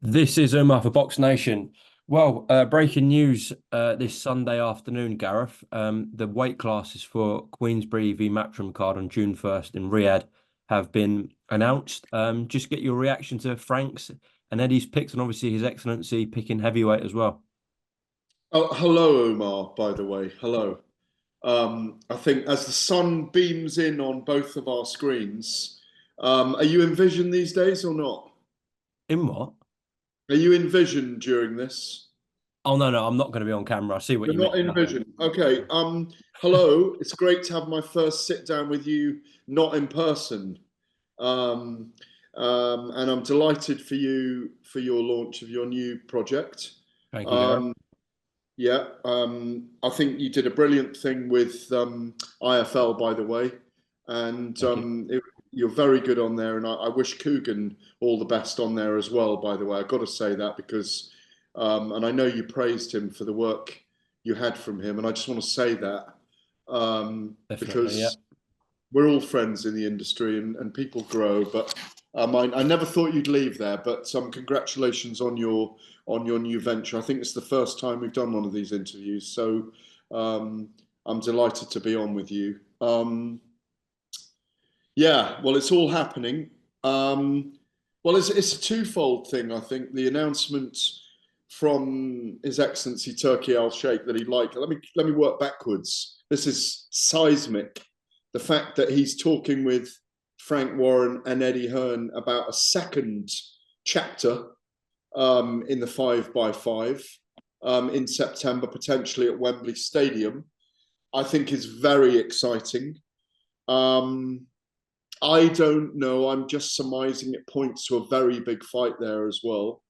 This is Umar for BoxNation. Well, breaking news this Sunday afternoon, Gareth. The weight classes for Queensberry v Matchroom card on June 1st in Riyadh have been announced. Just get your reaction to Frank's and Eddie's picks, and obviously His Excellency picking heavyweight as well. Oh, hello, Omar, by the way. Hello. I think as the sun beams in on both of our screens, are you in vision these days or not? In what? Are you in vision during this? Oh, no, I'm not going to be on camera. I see what You're you mean. not in No. vision. Okay. Hello. It's great to have my first sit down with you, not in person. Um, and I'm delighted for you for your launch of your new project. Thank you, Gareth. Um, Yeah, I think you did a brilliant thing with IFL, by the way, and Thank you. you're very good on there. And I wish Coogan all the best on there as well. By the way, I've got to say that because, and I know you praised him for the work you had from him, and I just want to say that Definitely, yeah. because we're all friends in the industry and people grow. But I never thought you'd leave there. But congratulations on your new venture. I think it's the first time we've done one of these interviews, so I'm delighted to be on with you. Yeah, well, it's all happening. Well, it's a twofold thing. I think the announcement from His Excellency Turki Al Sheikh that he'd like. Let me work backwards. This is seismic. The fact that he's talking with Frank Warren and Eddie Hearn about a second chapter in the 5x5 in September, potentially at Wembley Stadium, I think is very exciting. I don't know. I'm just surmising it points to a very big fight there as well.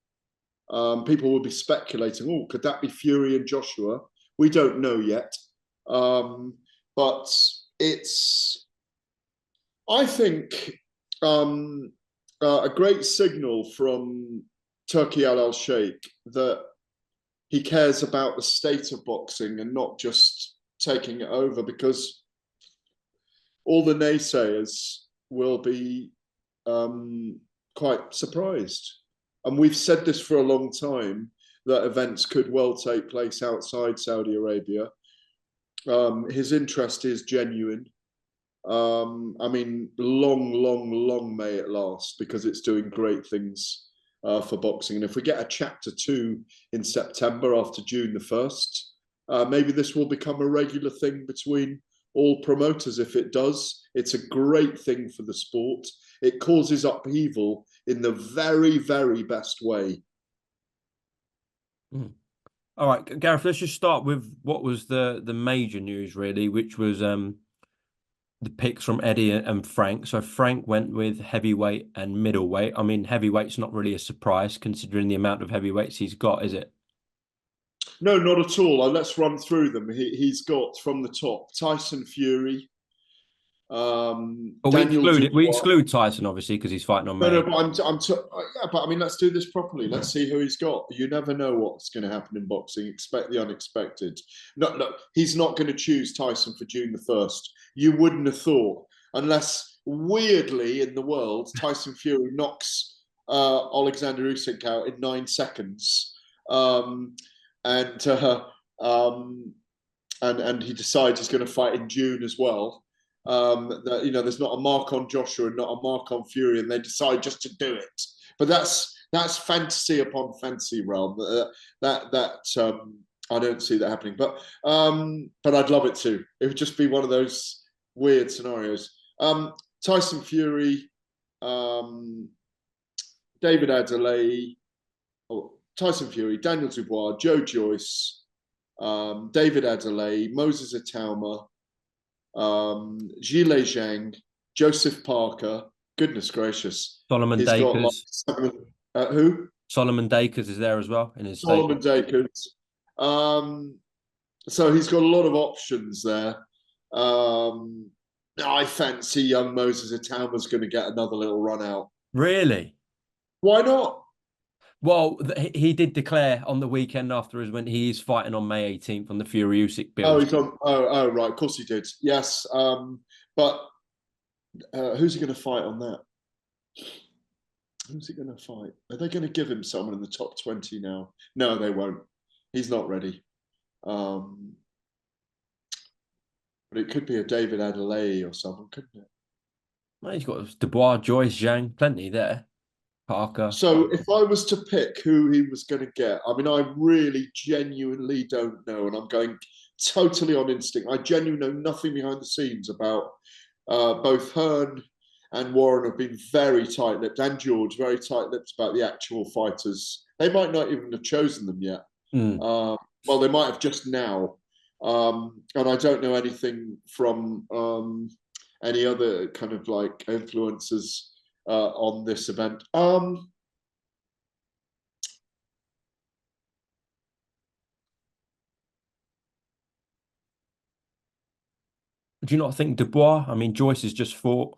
People will be speculating, oh, could that be Fury and Joshua? We don't know yet. But it's, I think, a great signal from Turki Al Sheikh that he cares about the state of boxing and not just taking it over, because all the naysayers will be quite surprised. And we've said this for a long time, that events could well take place outside Saudi Arabia. His interest is genuine. I mean, long may it last, because it's doing great things for boxing. And if we get a chapter 2 in September after June the 1st, maybe this will become a regular thing between all promoters. If it does, it's a great thing for the sport. It causes upheaval in the very best way. Mm. All right, Gareth, let's just start with what was the major news, really, which was the picks from Eddie and Frank. So Frank went with heavyweight and middleweight. I mean, heavyweight's not really a surprise considering the amount of heavyweights he's got, is it? No, not at all. Let's run through them. He's got from the top Tyson Fury, But we Daniel exclude it. We Dubois. exclude Tyson, obviously, because he's fighting on No, May. but yeah, but I mean, let's do this properly. Let's see who he's got. You never know what's going to happen in boxing. Expect the unexpected. No, he's not going to choose Tyson for June the 1st. You wouldn't have thought, unless weirdly in the world, Tyson Fury knocks Alexander Usyk out in 9 seconds, and and he decides he's going to fight in June as well. That, there's not a mark on Joshua and not a mark on Fury, and they decide just to do it. But that's fantasy upon fantasy realm. I don't see that happening. But I'd love it to. It would just be one of those weird scenarios. Tyson Fury, David Adelaide, Tyson Fury, Daniel Dubois, Joe Joyce, David Adelaide, Moses Atauma, Gilles Zhang, Joseph Parker. Goodness gracious, Solomon he's got like Dakers. who? Solomon Dakers is there as well in his Solomon stable. Dakers. So he's got a lot of options there. I fancy young Moses Atauma's going to get another little run out. Really? Why not? Well, he did declare on the weekend afterwards when he is fighting on May 18th on the Fury Usyk Oh, bill. he's on. Oh, right. Of course he did. Yes. But who's he going to fight on that? Who's he going to fight? Are they going to give him someone in the top 20 now? No, they won't. He's not ready. But it could be a David Adelaide or someone, couldn't it? Well, he's got Dubois, Joyce, Zhang, plenty there. Parker. So if I was to pick who he was going to get, I mean, I really genuinely don't know, and I'm going totally on instinct. I genuinely know nothing behind the scenes about both Hearn and Warren have been very tight-lipped, and George very tight-lipped about the actual fighters. They might not even have chosen them yet. Well, they might have just now. And I don't know anything from any other kind of like influencers on this event. Do you not think Dubois? I mean, Joyce has just fought.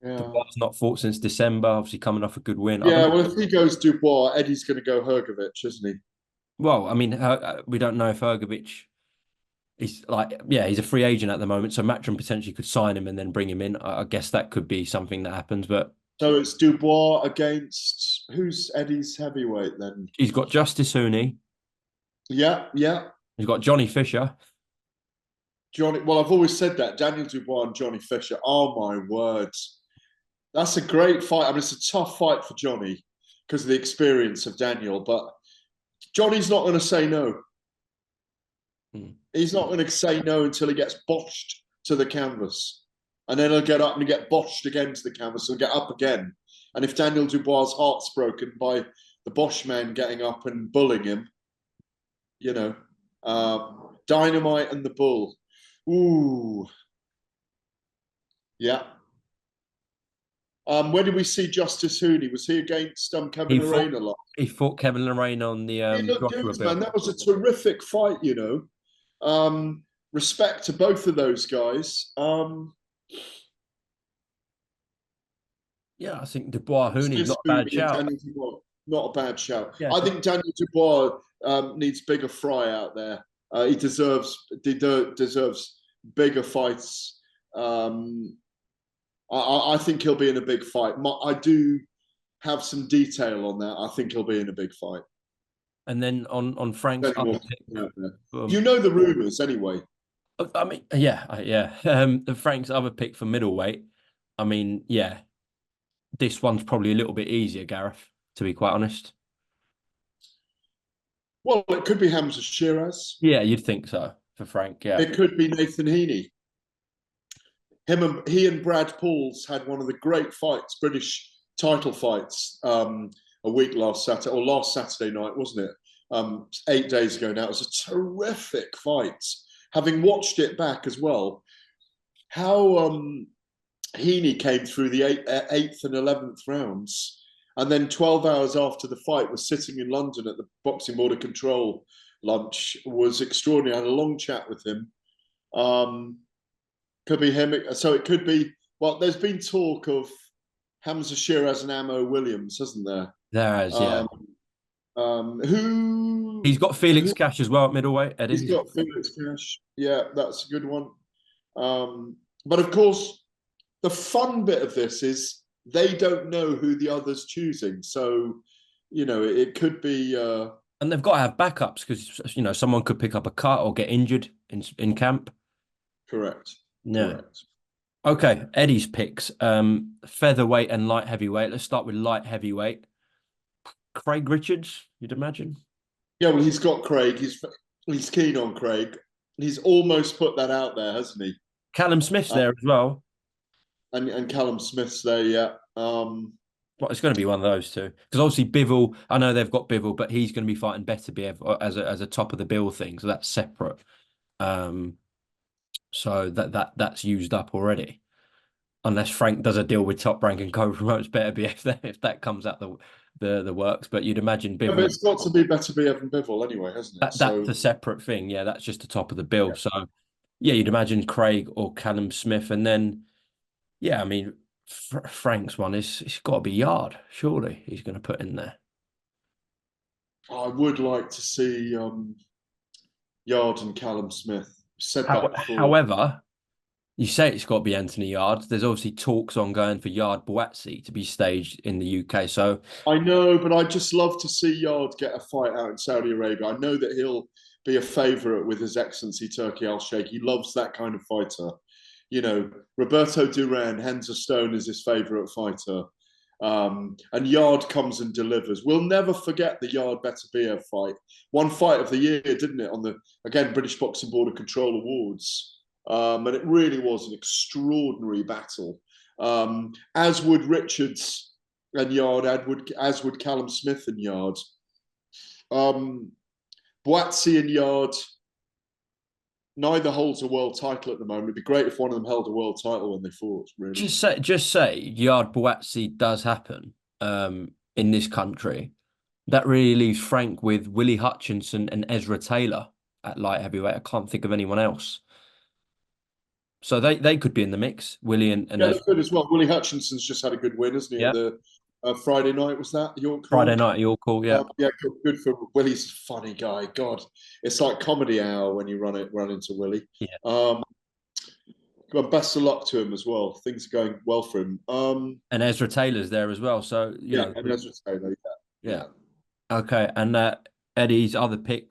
Yeah. Dubois not fought since December, obviously coming off a good win. Yeah, well, if he goes Dubois, Eddie's going to go Hrgovic, isn't he? Well, I mean, we don't know if Hrgovic is like, yeah, he's a free agent at the moment, so Matchroom potentially could sign him and then bring him in. I guess that could be something that happens, but so it's Dubois against who's Eddie's heavyweight then? he's got Justice Huni. Yeah, yeah. He's got Johnny Fisher. Johnny. Well, I've always said that Daniel Dubois and Johnny Fisher. Oh my words, that's a great fight. I mean, it's a tough fight for Johnny because of the experience of Daniel, but Johnny's not going to say no. He's not going to say no until he gets boshed to the canvas. And then he'll get up and get boshed again to the canvas and get up again. And if Daniel Dubois' heart's broken by the Bosch man getting up and bullying him, you know, Dynamite and the Bull. Ooh. Yeah. Where did we see Justice Huni? Was he against Kevin Lorraine a lot? He fought Kevin Lorraine on the he looked good, man. That was a terrific fight, you know. Respect to both of those guys. Yeah, I think Dubois Huni not a bad shout. Not a bad shout. Yeah, I think Daniel Dubois needs bigger fry out there. He deserves bigger fights. I think he'll be in a big fight. I do have some detail on that. I think he'll be in a big fight. And then on Frank's other pick, you know the rumors anyway. I mean, yeah. Frank's other pick for middleweight. I mean, yeah, this one's probably a little bit easier, Gareth, to be quite honest. Well, it could be Hamza Shiraz. Yeah, you'd think so for Frank. Yeah, it could be Nathan Heaney. He and Brad Pauls had one of the great fights, British title fights, a week last Saturday night, wasn't it? 8 days ago now. It was a terrific fight. Having watched it back as well, how Heaney came through the 8th and 11th rounds, and then 12 hours after the fight was sitting in London at the Boxing Board of Control lunch, was extraordinary. I had a long chat with him. Could be him. So it could be, well, there's been talk of Hamza Shiraz and Ammo Williams, hasn't there? There is, yeah. Who? He's got Felix Cash as well at middleweight, Eddie. He's got Felix Cash. Yeah, that's a good one. But of course, the fun bit of this is they don't know who the other's choosing. So, you know, it could be... and they've got to have backups because, you know, someone could pick up a cut or get injured in camp. Correct. Yeah. Correct. Okay, Eddie's picks. Featherweight and light heavyweight. Let's start with light heavyweight. Craig Richards, you'd imagine. Yeah, well, he's got Craig. He's keen on Craig. He's almost put that out there, hasn't he? Callum Smith's there as well. And Callum Smith's there, yeah. Well, it's going to be one of those two. Because obviously Bivol, I know they've got Bivol, but he's going to be fighting Beterbiev as a top of the bill thing. So that's separate. So that's used up already. Unless Frank does a deal with Top Rank and co-promotes Beterbiev if that comes out the works. But you'd imagine Bivol. Yeah, but it's got to be Beterbiev and Bivol anyway, hasn't it? That's a separate thing. Yeah, that's just the top of the bill. Yeah. So, yeah, you'd imagine Craig or Callum Smith. And then, yeah, I mean, Frank's one it's got to be Yard. Surely he's going to put in there. I would like to see Yard and Callum Smith. Said that before. However, You say it's got to be Anthony Yard. There's obviously talks ongoing for Yard Boatsi to be staged in the UK. So I know, but I'd just love to see Yard get a fight out in Saudi Arabia. I know that he'll be a favourite with His Excellency Turki Al Sheikh. He loves that kind of fighter. You know, Roberto Duran, Henza Stone is his favourite fighter. And Yard comes and delivers. We'll never forget the Yard Beterbiev fight. One fight of the year, didn't it? On the, again, British Boxing Board of Control Awards. And it really was an extraordinary battle. As would Richards and Yard, as would Callum Smith and Yard. Boatsi and Yard, neither holds a world title at the moment. It'd be great if one of them held a world title when they fought, really. just say Yard Boatsi does happen in this country. That really leaves Frank with Willie Hutchinson and Ezra Taylor at light heavyweight. I can't think of anyone else. So they could be in the mix, Willie and yeah, they're good as well. Willie Hutchinson's just had a good win, hasn't he? Yeah. At the Friday night, was that York? Friday night, York call, yeah. Yeah, good for Willie's a funny guy. God, it's like comedy hour when you run into Willie. Yeah. Best of luck to him as well. Things are going well for him. And Ezra Taylor's there as well. So you know, and Ezra Taylor, yeah. Okay, and Eddie's other pick,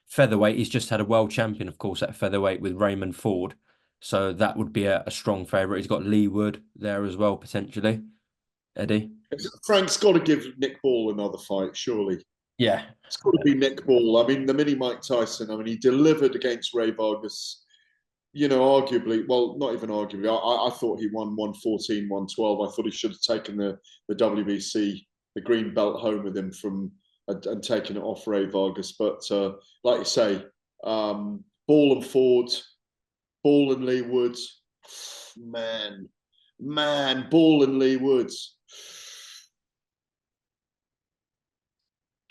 featherweight. He's just had a world champion, of course, at featherweight with Raymond Ford. So that would be a strong favourite. He's got Lee Wood there as well, potentially. Eddie? Frank's got to give Nick Ball another fight, surely. Yeah. It's got to be Nick Ball. I mean, the mini Mike Tyson, I mean, he delivered against Ray Vargas, you know, arguably, well, not even arguably. I thought he won 114, 112. I thought he should have taken the WBC, the green belt home with him and taken it off Ray Vargas. But like you say, Ball and Ford, Ball and Lee Woods, man, Ball and Lee Woods.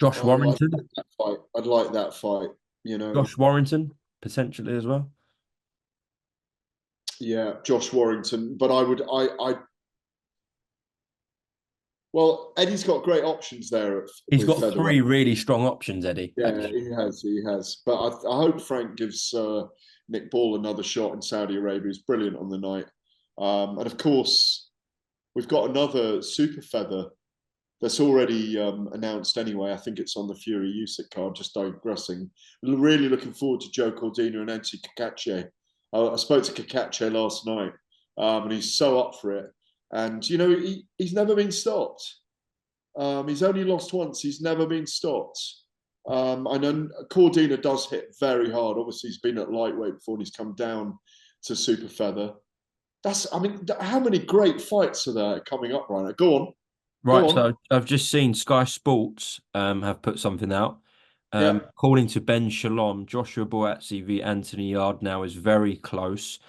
Josh Warrington. I'd like that fight, you know. Josh Warrington, potentially as well. Yeah, Josh Warrington. But well, Eddie's got great options there. He's got three really strong options, Eddie. Yeah, actually. He has. But I hope Frank gives Nick Ball another shot in Saudi Arabia. He's brilliant on the night. And of course, we've got another super feather that's already announced anyway. I think it's on the Fury Usyk card, just digressing. Really looking forward to Joe Cordina and Enti Kakache. I spoke to Kakache last night, and he's so up for it. And, you know, he's never been stopped. He's only lost once. He's never been stopped. I know Cordina does hit very hard. Obviously, he's been at lightweight before and he's come down to super feather. I mean, how many great fights are there coming up right now? Go on. Right, so I've just seen Sky Sports have put something out. According to Ben Shalom, Joshua Boatsi v Anthony Yard now is very close.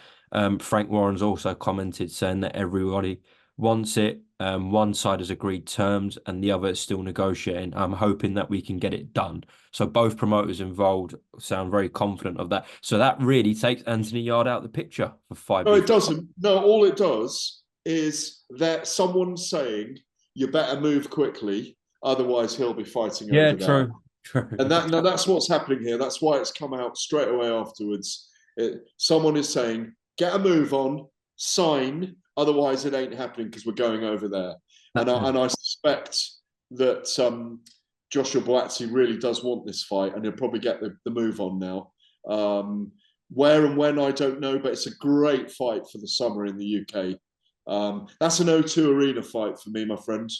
Frank Warren's also commented saying that everybody wants it. One side has agreed terms and the other is still negotiating. I'm hoping that we can get it done. So both promoters involved sound very confident of that. So that really takes Anthony Yard out of the picture for 5 No, it doesn't. No, all it does is that someone's saying, you better move quickly, otherwise he'll be fighting over there. True. And that's what's happening here. That's why it's come out straight away afterwards. Someone is saying, get a move on, sign, otherwise it ain't happening because we're going over there. And I suspect that Joshua Boatsi really does want this fight, and he'll probably get the move on now. Where and when, I don't know, but it's a great fight for the summer in the UK. That's an O2 Arena fight for me, my friend.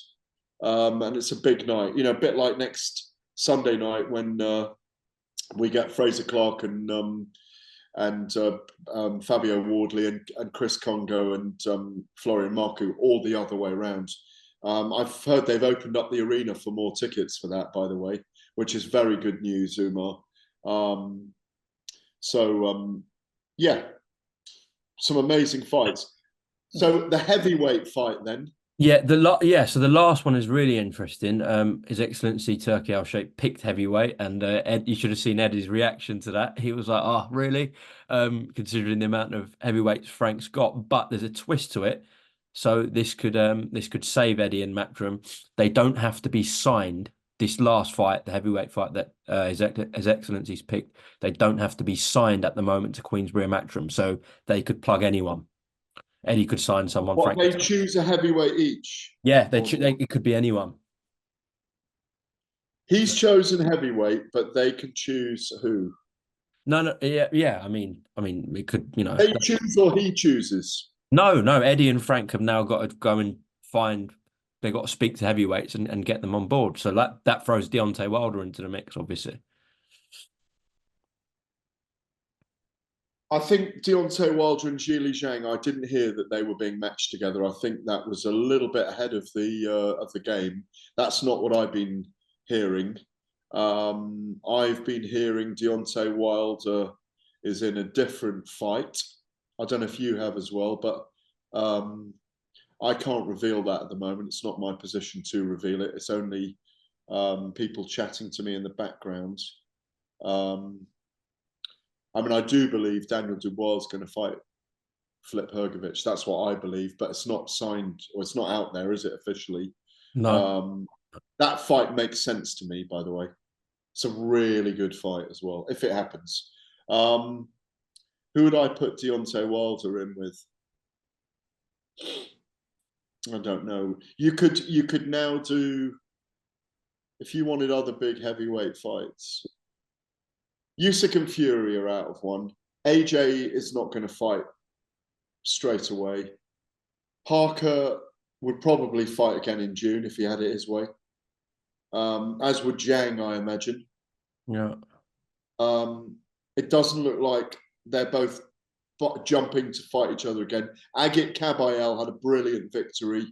And it's a big night, you know, a bit like next Sunday night when we get Fraser Clark and Fabio Wardley and Chris Congo and Florian Marku, all the other way around. I've heard they've opened up the arena for more tickets for that, by the way, which is very good news, Umar. Yeah, some amazing fights. So the heavyweight fight then. Yeah, so the last one is really interesting. His Excellency Turki Al Sheikh picked heavyweight, and Ed, you should have seen Eddie's reaction to that. He was like, "Oh, really?" Considering the amount of heavyweights Frank's got, but there's a twist to it. So this could save Eddie and Matchroom. They don't have to be signed. This last fight, the heavyweight fight that His Excellency's picked, they don't have to be signed at the moment to Queensberry Matchroom, so they could plug anyone. Eddie could sign someone. What, Frank they could... choose a heavyweight each? Yeah, Or it could be anyone. he's chosen heavyweight, but they can choose who? No, no, yeah, yeah. It could, They choose or he chooses? No, no. Eddie and Frank have now got to go and find. They've got to speak to heavyweights and get them on board. So that throws Deontay Wilder into the mix, obviously. I think Deontay Wilder and Zhilei Zhang, I didn't hear that they were being matched together. I think that was a little bit ahead of the game. That's not what I've been hearing. I've been hearing Deontay Wilder is in a different fight. I don't know if you have as well, but I can't reveal that at the moment. It's not my position to reveal it. It's only people chatting to me in the background. I do believe Daniel Dubois is going to fight Filip Hrgović. That's what I believe, but it's not signed or it's not out there, is it, officially? No. That fight makes sense to me, by the way. It's a really good fight as well, if it happens. Who would I put Deontay Wilder in with? I don't know. You could now do, if you wanted other big heavyweight fights. Usyk and Fury are out of one. AJ is not going to fight straight away. Parker would probably fight again in June if he had it his way. As would Zhang, I imagine. Yeah. It doesn't look like they're both jumping to fight each other again. Agit Kabayel had a brilliant victory.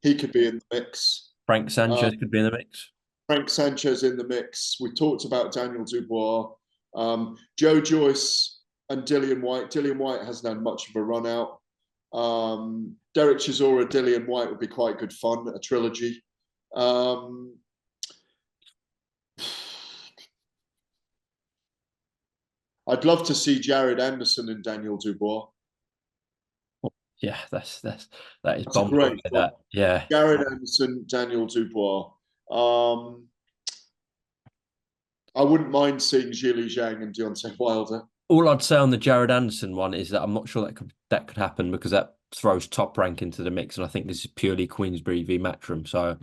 He could be in the mix. Frank Sanchez could be in the mix. Frank Sanchez in the mix. We talked about Daniel Dubois. Joe Joyce and Dillian White. Dillian White hasn't had much of a run out. Derek Chisora, Dillian White would be quite good fun, a trilogy. I'd love to see Jared Anderson and Daniel Dubois. Yeah, that is That's bomb. great. That. Yeah. Jared Anderson, Daniel Dubois. I wouldn't mind seeing Zhilei Zhang and Deontay Wilder. All I'd say on the Jared Anderson one is that I'm not sure that could happen because that throws Top Rank into the mix, and I think this is purely Queensberry v Matchroom, so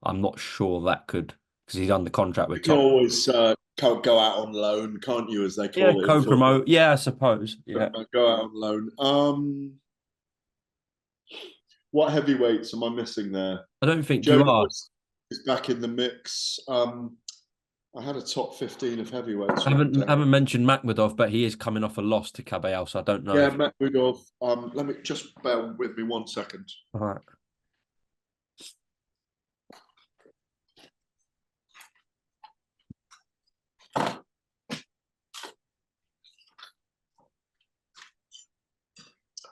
I'm not sure that could, because he's under contract with You Top. can always go out on loan, can't you, as they call it? Co-promote. Yeah, I suppose. Yeah, go out on loan. What heavyweights am I missing there? I don't think Joe you are. is back in the mix. I had a top 15 of heavyweights. I haven't mentioned Makhmudov, but he is coming off a loss to Kabayel, so I don't know. Yeah, Makhmudov. Let me just bear with me 1 second. All right.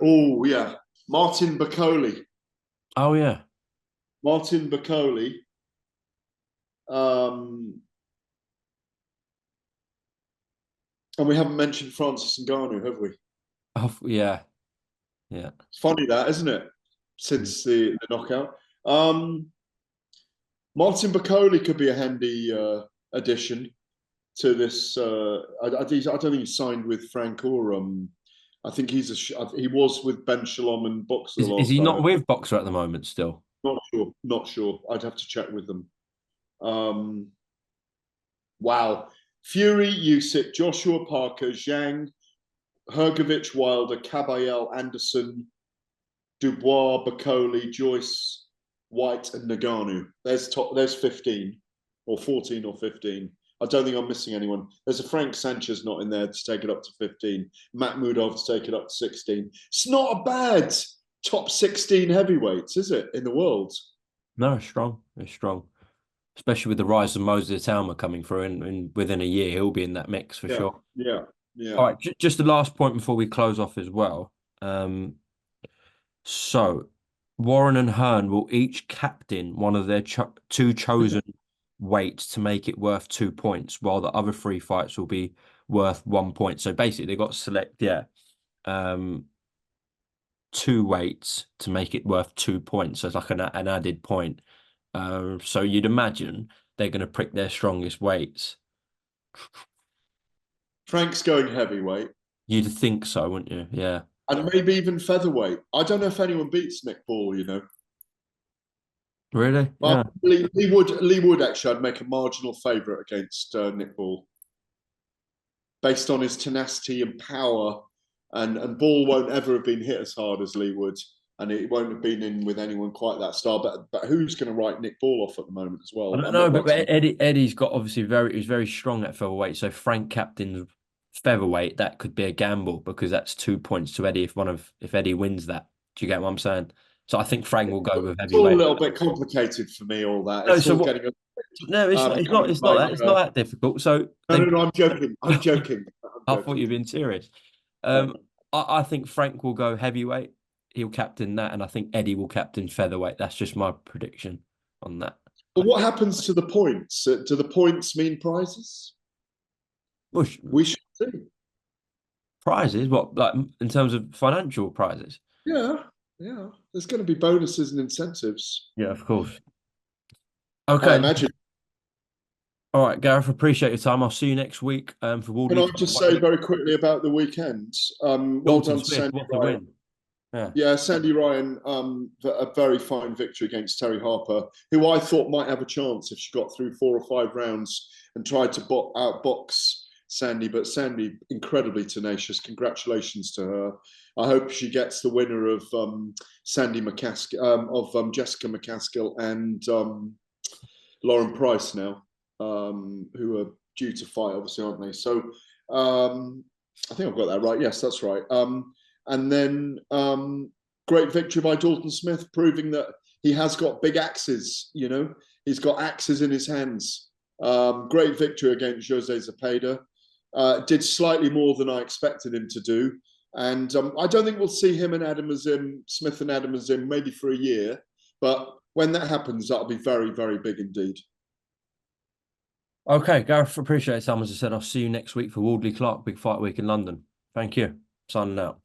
Oh, yeah. Martin Bakole. Oh, yeah. Martin Bakole. And we haven't mentioned Francis Ngannou, have we? Oh, yeah. Yeah. It's funny that, isn't it? Since the knockout. Martin Bakole could be a handy addition to this. I don't think he signed with Frank or I think he was with Ben Shalom and Boxer. Is he not with Boxer at the moment still? Not sure. I'd have to check with them. Wow. Fury, Usyk, Joshua Parker, Zhang, Hrgović, Wilder, Kabayel, Anderson, Dubois, Bakole, Joyce, White, and Ngannou. There's 15 or 14 or 15. I don't think I'm missing anyone. There's a Frank Sanchez not in there to take it up to 15. Makhmudov to take it up to 16. It's not a bad top 16 heavyweights, is it, in the world? No, it's strong. It's strong. Especially with the rise of Moses Talma coming through, and within a year, he'll be in that mix for sure. Yeah. All right, just the last point before we close off as well. So Warren and Hearn will each captain one of their two chosen weights to make it worth 2 points, while the other 3 fights will be worth 1 point. So basically, they got to select 2 weights to make it worth 2 points. So it's like an added point. So you'd imagine they're going to pick their strongest weights. Frank's going heavyweight. You'd think so, wouldn't you? Yeah. and maybe even featherweight. I don't know if anyone beats Nick Ball, you know. Really? Well, Yeah. Lee Wood actually, I'd make a marginal favourite against Nick Ball, based on his tenacity and power. And Ball won't ever have been hit as hard as Lee Wood, and it won't have been in with anyone quite that style. But who's going to write Nick Ball off at the moment as well? I don't I'm not know, but boxing. Eddie's got obviously he's very strong at featherweight. So Frank captains featherweight, that could be a gamble because that's 2 points to Eddie if Eddie wins that. Do you get what I'm saying? So I think Frank will go with It's all a heavyweight. little bit complicated for me. All that No, it's so all what? getting a No, it's not. It's not. becoming It's not like that. It's not that difficult. So no, then no, no. I'm joking. I'm joking. I'm I thought joking. you'd been serious. No. I think Frank will go heavyweight. He'll captain that, and I think Eddie will captain featherweight. That's just my prediction on that. But what happens to the points? Do the points mean prizes? Bush We should see. prizes, what like in terms of financial prizes? Yeah, yeah. There's going to be bonuses and incentives. Yeah, of course. I Okay. imagine. All right, Gareth, appreciate your time. I'll see you next week for Can Wardley. I just say very quickly about the weekend? Well Dalton done, Smith, Sandy what a Ryan. win. Yeah. Yeah, Sandy Ryan, a very fine victory against Terry Harper, who I thought might have a chance if she got through 4 or 5 rounds and tried to outbox Sandy. But Sandy, incredibly tenacious. Congratulations to her. I hope she gets the winner of Sandy McCaskill, of Jessica McCaskill and Lauren Price now, who are due to fight, obviously, aren't they? So I think I've got that right. Yes, that's right. And then great victory by Dalton Smith, proving that he has got big axes. You know, he's got axes in his hands. Great victory against Jose Zepeda. Did slightly more than I expected him to do. And I don't think we'll see him and Smith and Adam Azim, maybe for a year. But when that happens, that'll be very, very big indeed. Okay, Gareth, appreciate it, Sam. As I said, I'll see you next week for Wardley Clark, Big Fight Week in London. Thank you. Signing out.